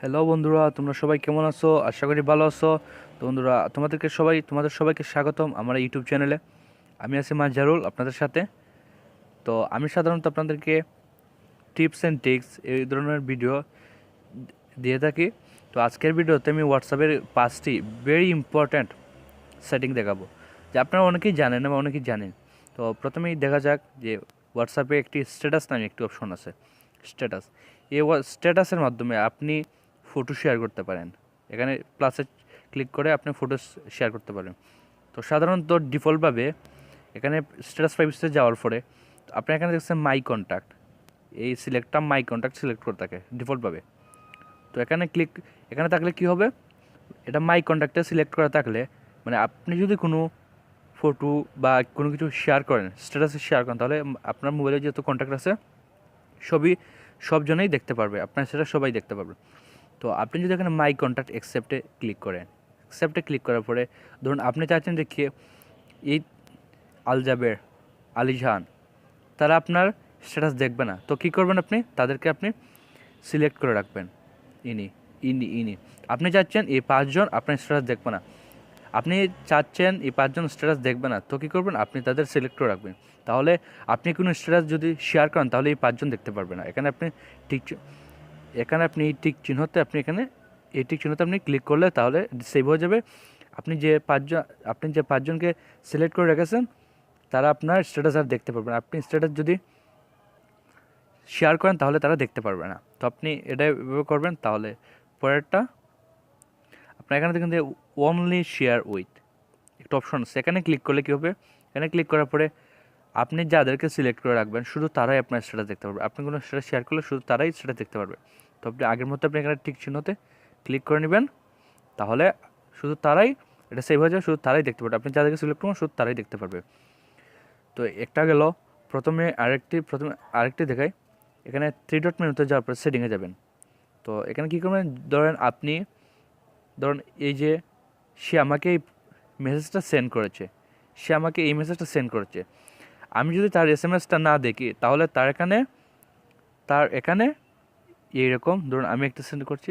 Hello বন্ধুরা, তোমরা সবাই কেমন আছো? আশা করি ভালো আছো। তো বন্ধুরা, তোমাদের সবাইকে স্বাগতম আমার ইউটিউব চ্যানেলে। আমি আছি মাজহারুল আপনাদের সাথে। তো আমি সাধারণত আপনাদেরকে টিপস অ্যান্ড ট্রিক্স এই ধরনের ভিডিও দিয়ে থাকি। তো আজকের ভিডিওতে আমি হোয়াটসঅ্যাপের 5টি ভেরি ইম্পর্ট্যান্ট সেটিং দেখাবো, যে আপনারা অনেকেই জানেন বা অনেকেই জানেন। তো প্রথমেই দেখা যাক যে হোয়াটসঅ্যাপে একটি স্ট্যাটাস নামে একটি অপশন আছে। স্ট্যাটাস, এই স্ট্যাটাসের মাধ্যমে আপনি ফটো শেয়ার করতে পারেন। এখানে প্লাসে ক্লিক করে আপনি ফটো শেয়ার করতে পারেন। তো সাধারণত ডিফল্টভাবে এখানে স্ট্যাটাস প্রাইভেসিতে যাওয়ার পরে আপনি এখানে দেখছেন মাই কন্ট্যাক্ট, এই সিলেক্টটা মাই কন্ট্যাক্ট সিলেক্ট করে থাকে ডিফল্টভাবে। তো এখানে থাকলে কি হবে, এটা মাই কন্ট্যাক্টে সিলেক্ট করা থাকলে মানে আপনি যদি কোনো ফটো বা কোনো কিছু শেয়ার করেন, স্ট্যাটাসে শেয়ার করেন, তাহলে আপনার মোবাইলে যত কন্ট্যাক্ট আছে সবজনেই দেখতে পারবে, আপনার সেটা সবাই দেখতে পারবে। তো আপনি যদি এখানে মাই কন্ট্যাক্ট অ্যাকসেপ্টে ক্লিক করেন, অ্যাকসেপ্টে ক্লিক করার পরে ধরুন আপনি চাচ্ছেন যে এই আলজাবের আলিজান তারা আপনার স্ট্যাটাস দেখবে না, তো কী করবেন, আপনি সিলেক্ট করে রাখবেন। ইনি ইনি ইনি আপনি চাচ্ছেন এই 5জন আপনার স্ট্যাটাস দেখবে না, আপনি চাচ্ছেন এই 5জন স্ট্যাটাস দেখবে না, তো কী করবেন, আপনি তাদের সিলেক্ট করে রাখবেন। তাহলে আপনি কোনো স্ট্যাটাস যদি শেয়ার করেন তাহলে এই 5জন দেখতে পারবে না। ঠিক এই টিক চিহ্নতে আপনি ক্লিক করলে তাহলে সেভ হয়ে যাবে। আপনি যে 5জনকে সিলেক্ট করে রেখেছেন তারা আপনার স্ট্যাটাস আর দেখতে পারবে না। আপনি স্ট্যাটাস যদি শেয়ার করেন তাহলে তারা দেখতে পারবে না। তো আপনি এটা এভাবে করবেন। তাহলে পরেরটা, আপনার এখানে দেখুন যে অনলি শেয়ার উইথ একটা অপশন আছে, এখানে ক্লিক করলে কী হবে, এখানে ক্লিক করার পরে আপনি যাদেরকে সিলেক্ট করে রাখবেন শুধু তারাই আপনার স্ট্যাটাস দেখতে পারবে। আপনি কোনো স্ট্যাটাস শেয়ার করলে শুধু তারাই সেটা দেখতে পারবে। তো আপনি আগের মতো আপনি এখানে টিক চিহ্নতে ক্লিক করে নেবেন, তাহলে শুধু তারাই এটা সেভ হয়ে যাবে, শুধু তারাই দেখতে পারবে। আপনি যাদেরকে সিলেক্ট করবেন শুধু তারাই দেখতে পারবে। তো একটা গেল। প্রথমে আরেকটি দেখাই। এখানে 3 ডট মেনুতে যাওয়ার পর সেটিংয়ে যাবেন। তো এখানে কী করবেন, ধরেন এই যে সে আমাকে এই মেসেজটা সেন্ড করেছে, আমি যদি তার এসএমএসটা না দেখি তাহলে তার এখানে এইরকম, ধরুন আমি একটা সেন্ড করছি,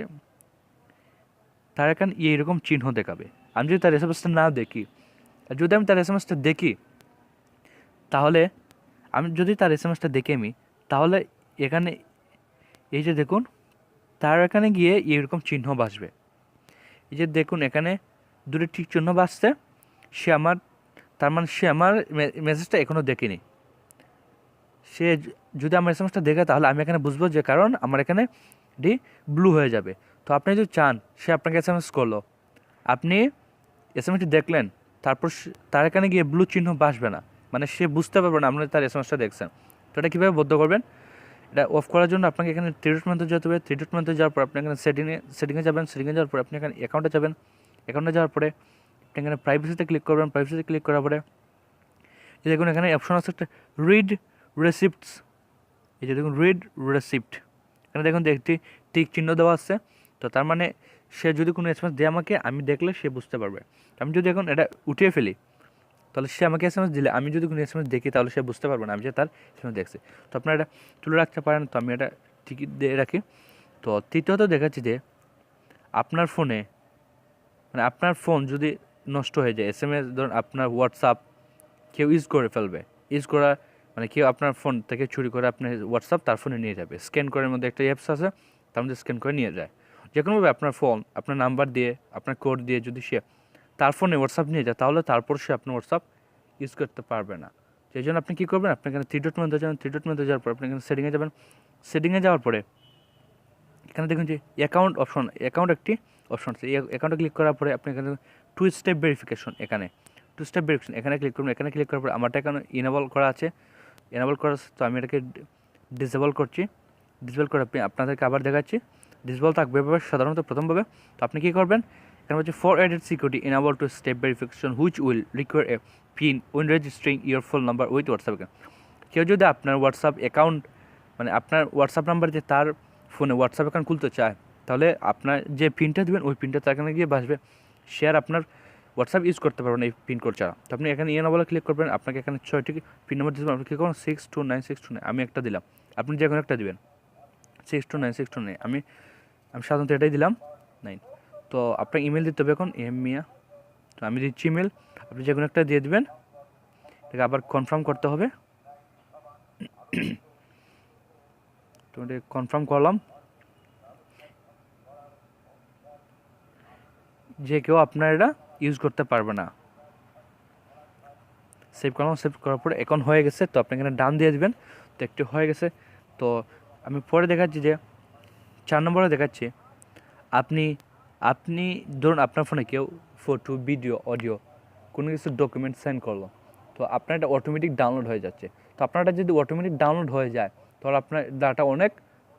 তার এখানে এইরকম চিহ্ন দেখাবে। আমি যদি তার এসএমএসটা না দেখি, আর যদি আমি তার এসএমএসটা দেখি তাহলে তাহলে এখানে এই যে দেখুন, তার এখানে গিয়ে এইরকম চিহ্ন ভাসবে। এই যে দেখুন এখানে দুটো ঠিক চিহ্ন ভাসছে, সে আমার মেসেজটা এখনও দেখেনি। সে যদি আমার এসএমএসটা দেখে তাহলে আমি এখানে বুঝবো, যে কারণ আমার এখানে ডি ব্লু হয়ে যাবে। তো আপনি যদি চান সে আপনাকে এসএমএস করলো, আপনি এসএমএসটি দেখলেন, তারপর তার এখানে গিয়ে ব্লু চিহ্ন ভাসবে না, মানে সে বুঝতে পারবে না আপনি তার এসএমএসটা দেখছেন। তো এটা কীভাবে বদ্ধ করবেন, এটা অফ করার জন্য আপনাকে এখানে 3 ডট মেনুতে যেতে হবে। 3 ডট মেনুতে যাওয়ার পর আপনি এখানে সেটিংয়ে যাবেন। সেটিংয়ে যাওয়ার পরে আপনি এখানে অ্যাকাউন্টে যাবেন। অ্যাকাউন্টে যাওয়ার পরে আপনি এখানে প্রাইভেসিতে ক্লিক করবেন। প্রাইভেসিতে ক্লিক করার পরে এই দেখুন এখানে অপশন আছে একটা রিড রেসিপ্টস। এই যে দেখুন রিড রেসিপ্ট, এখানে দেখুন একটি টিক চিহ্ন দেওয়া আছে। তো তার মানে সে যদি কোনো এসএমএস দেয় আমাকে, আমি দেখলে সে বুঝতে পারবে। আমি যদি এখন এটা উঠিয়ে ফেলি তাহলে সে আমাকে এসএমএস দিলে, আমি যদি কোনো এসএমএস দেখি তাহলে সে বুঝতে পারবে না আমি যে তার এসএমএস দেখছি। তো আপনারা এটা তুলে রাখতে পারেন। তো আমি এটা টিকিট দিয়ে রাখি। তো তৃতীয়ত দেখাচ্ছি যে আপনার ফোন যদি নষ্ট হয়ে যায়, এসএমএস ধরুন আপনার হোয়াটসঅ্যাপ কেউ কেউ আপনার ফোন থেকে চুরি করে আপনার হোয়াটসঅ্যাপ তার ফোনে নিয়ে যাবে। স্ক্যান করার মধ্যে একটা অ্যাপস আছে, তার মধ্যে স্ক্যান করে নিয়ে যায়। যে কোনোভাবে আপনার ফোন, আপনার নাম্বার দিয়ে, আপনার কোড দিয়ে যদি সে তার ফোনে হোয়াটসঅ্যাপ নিয়ে যায়, তাহলে তারপর সে আপনার হোয়াটসঅ্যাপ ইউজ করতে পারবে না। সেই জন্য আপনি কী করবেন, আপনি এখানে 3 ডট মেনুতে যাবেন। 3 ডট মেনুতে যাওয়ার পর আপনি এখানে সেটিংয়ে যাবেন। সেটিংয়ে যাওয়ার পরে এখানে দেখুন যে অ্যাকাউন্ট একটি অপশন আছে। এই অ্যাকাউন্টে ক্লিক করার পরে আপনি এখানে 2 স্টেপ ভেরিফিকেশন, এখানে ক্লিক করুন। এখানে ক্লিক করার পরে আমারটা এখানে ইনেবল করা আছে। তো আমি এটাকে ডিসেবল করছি। ডিসেবল করে আপনাদেরকে আবার দেখাচ্ছি। ডিসেবল থাকবে এভাবে সাধারণত প্রথমভাবে। তো আপনি কী করবেন, এখানে হচ্ছে for added security enable two step verification which will require a PIN when registering your phone number with WhatsApp account. কেউ যদি আপনার হোয়াটসঅ্যাপ অ্যাকাউন্ট, মানে আপনার হোয়াটসঅ্যাপ নাম্বার যে তার ফোনে হোয়াটসঅ্যাপ অ্যাকাউন্ট খুলতে চায়, তাহলে আপনার যে পিনটা দেবেন ওই পিনটা তার এখানে গিয়ে বাসবে। সে আর আপনার হোয়াটসঅ্যাপ ইউজ করতে পারবেন এই পিন কোড ছাড়া। তো আপনি এখানে বলে ক্লিক করবেন। আপনাকে এখানে 6টি পিন নাম্বার দিবেন। আপনি কী করুন 629 629, আমি একটা দিলাম, আপনি যে কোনো একটা দিবেন 629 629। আমি আমি সাধারণত এটাই দিলাম 9। তো আপনার ইমেল দিতে হবে এখন মিয়া। তো আমি দিচ্ছি ইমেল, আপনি যে কোনো একটা দিয়ে দেবেন, এটাকে আবার কনফার্ম করতে হবে। তো এটা কনফার্ম করলাম। যে কেউ আপনার এটা ইউজ করতে পারবে না। সেভ করলাম, সেভ করার পরে এখন হয়ে গেছে। তো আপনি এখানে ডান দিয়ে দিবেন। তো একটু হয়ে গেছে। তো আমি পরে দেখাচ্ছি যে 4 নম্বরে দেখাচ্ছি আপনি আপনি ধরুন আপনার ফোনে কেউ ফটো, ভিডিও, অডিও কোনো কিছু ডকুমেন্ট সেন্ড করলো, তো আপনার এটা অটোমেটিক ডাউনলোড হয়ে যাচ্ছে। তো আপনারটা যদি অটোমেটিক ডাউনলোড হয়ে যায় তাহলে আপনার ডাটা অনেক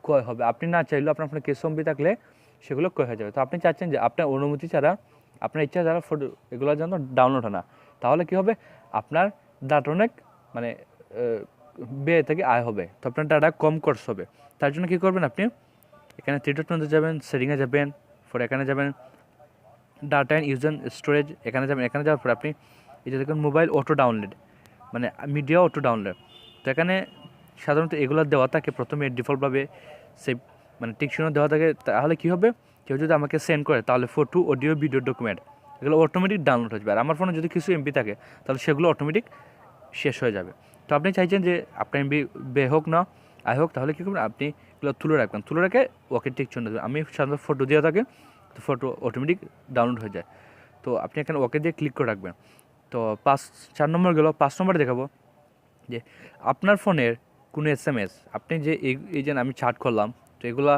ক্ষয় হবে। আপনি না চাইলেও আপনার ফোনে কেস এমবি থাকলে সেগুলো ক্ষয় হয়ে যাবে। তো আপনি চাচ্ছেন যে আপনার অনুমতি ছাড়া, আপনার ইচ্ছা ছাড়া ফটো এগুলো যেন ডাউনলোড হয় না। তাহলে কী হবে, আপনার ডাটা অনেক মানে ব্যয় থেকে আয় হবে। তো আপনার ডাটা কম খরচ হবে। তার জন্য কী করবেন, আপনি এখানে থ্রি ডট মেনুতে যাবেন, সেটিংয়ে যাবেন, পরে এখানে যাবেন data and use and storage, এখানে যাবেন। এখানে যাওয়ার পরে আপনি এই যে দেখুন মোবাইল অটো ডাউনলোড, মানে মিডিয়া অটো ডাউনলোড। তো এখানে সাধারণত এগুলো দেওয়া থাকে প্রথমে ডিফল্টভাবে সেভ, মানে টিকশনও দেওয়া থাকে। তাহলে কী হবে, কেউ যদি আমাকে সেন্ড করে তাহলে ফটো, অডিও, ভিডিও, ডকুমেন্ট এগুলো অটোমেটিক ডাউনলোড হয়ে যাবে। আর আমার ফোনে যদি কিছু এমবি থাকে তাহলে সেগুলো অটোমেটিক শেষ হয়ে যাবে। তো আপনি চাইছেন যে আপনার এমবি বে হোক না আয় হোক, তাহলে কী করবেন, আপনি এগুলো তুলে রাখবেন। তুলে রেখে ওকে টিকশন দেবেন। আমি সাধারণত ফটো দেওয়া থাকে, তো ফটো অটোমেটিক ডাউনলোড হয়ে যায়। তো আপনি এখানে ওকে দিয়ে ক্লিক করে রাখবেন। তো 4 নম্বর গেল। 5 নম্বরে দেখাবো যে আপনার ফোনের কোনো SMS, আপনি যে এই যে আমি চার্ট করলাম, তো এগুলা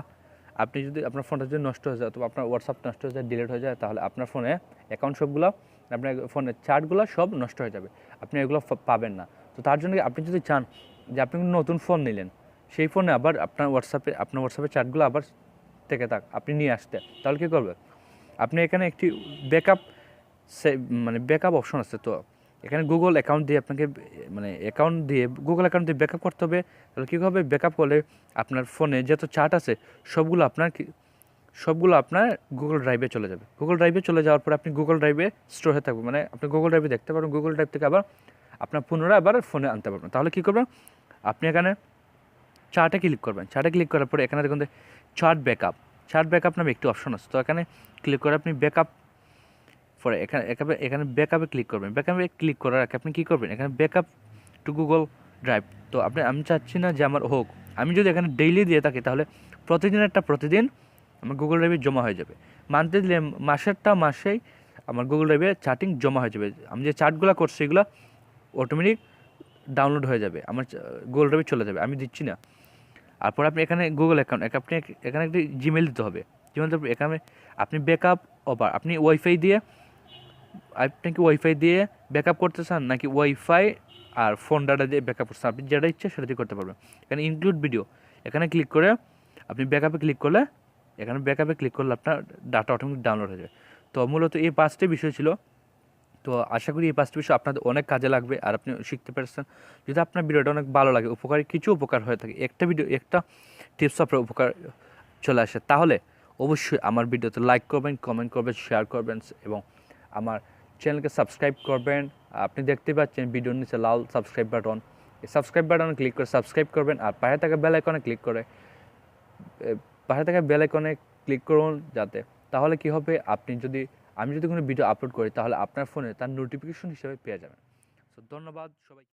আপনি যদি আপনার ফোনটা যদি নষ্ট হয়ে যায়, তো আপনার হোয়াটসঅ্যাপ নষ্ট হয়ে যায়, ডিলিট হয়ে যায়, তাহলে আপনার ফোনে অ্যাকাউন্ট সবগুলো, আপনার ফোনের চার্টগুলো সব নষ্ট হয়ে যাবে, আপনি এগুলো পাবেন না। তো তার জন্য আপনি যদি চান যে আপনি নতুন ফোন নিলেন, সেই ফোনে আবার আপনার হোয়াটসঅ্যাপের চার্টগুলো আবার থেকে আপনি নিয়ে আসতে, তাহলে কী করবে, আপনি এখানে একটি ব্যাকআপ মানে ব্যাকআপ অপশন আছে। তো এখানে গুগল অ্যাকাউন্ট দিয়ে আপনাকে মানে গুগল অ্যাকাউন্ট দিয়ে ব্যাকআপ করতে হবে। তাহলে কী হবে, ব্যাকআপ করলে আপনার ফোনে যত চার্ট আছে সবগুলো আপনার গুগল ড্রাইভে চলে যাবে। গুগল ড্রাইভে চলে যাওয়ার পর আপনি গুগল ড্রাইভে স্টোর হয়ে থাকবে, মানে আপনি গুগল ড্রাইভে দেখতে পারবেন। গুগল ড্রাইভ থেকে আবার আপনার পুনরায় আবার ফোনে আনতে পারবেন। তাহলে কী করবেন, আপনি এখানে চার্টে ক্লিক করবেন। চার্টে ক্লিক করার পরে এখানে দেখুন চার্ট ব্যাকআপ নামে একটি অপশন আছে। তো এখানে ক্লিক করে আপনি ব্যাকআপ, পরে এখানে ব্যাকআপে ক্লিক করবেন। ব্যাকআপে ক্লিক করার আগে আপনি কী করবেন, এখানে ব্যাকআপ টু গুগল ড্রাইভ। তো আমি চাচ্ছি না যে আমার হোক, আমি যদি এখানে ডেইলি দিয়ে থাকি তাহলে প্রতিদিন আমার গুগল ড্রাইভে জমা হয়ে যাবে। মান্থলি দিলে মাসেই আমার গুগল ড্রাইভে চার্টিং জমা হয়ে যাবে। আমি যে চার্টগুলো করছি এগুলো অটোমেটিক ডাউনলোড হয়ে যাবে, আমার গুগল ড্রাইভে চলে যাবে, আমি দিচ্ছি না। তারপর আপনি এখানে গুগল অ্যাকাউন্ট, আপনি এখানে একটি জিমেল দিতে হবে। জিমেল এখানে আপনি ব্যাকআপ ওভার, আপনি ওয়াইফাই দিয়ে ব্যাকআপ করতে চান, নাকি ওয়াইফাই আর ফোন ডাটা দিয়ে ব্যাকআপ করতে চান, আপনি যেটা ইচ্ছে সেটা দিয়ে করতে পারবেন। এখানে ইনক্লুড ভিডিও, এখানে ক্লিক করে আপনি ব্যাকআপে ক্লিক করলে আপনার ডাটা অটোমেটিক ডাউনলোড হয়ে যায়। তো মূলত এই 5টি বিষয় ছিল। তো আশা করি এই 5টি বিষয় আপনাদের অনেক কাজে লাগবে আর আপনি শিখতে পেরেছেন। যদি আপনার ভিডিওটা অনেক ভালো লাগে, উপকার হয়ে থাকে, একটা টিপস আপনার উপকার চলে আসে, তাহলে অবশ্যই আমার ভিডিওতে লাইক করবেন, কমেন্ট করবেন, শেয়ার করবেন এবং আমার চ্যানেলকে সাবস্ক্রাইব করবেন। আপনি দেখতে পাচ্ছেন ভিডিওর নিচে লাল সাবস্ক্রাইব বাটন, এই সাবস্ক্রাইব বাটনে ক্লিক করে সাবস্ক্রাইব করবেন। আর পাশে থাকা বেল আইকনে ক্লিক করুন, যাতে তাহলে কি হবে, আমি যদি কোনো ভিডিও আপলোড করি তাহলে আপনার ফোনে তার নোটিফিকেশন হিসেবে পেয়ে যাবেন। তো ধন্যবাদ সবাই।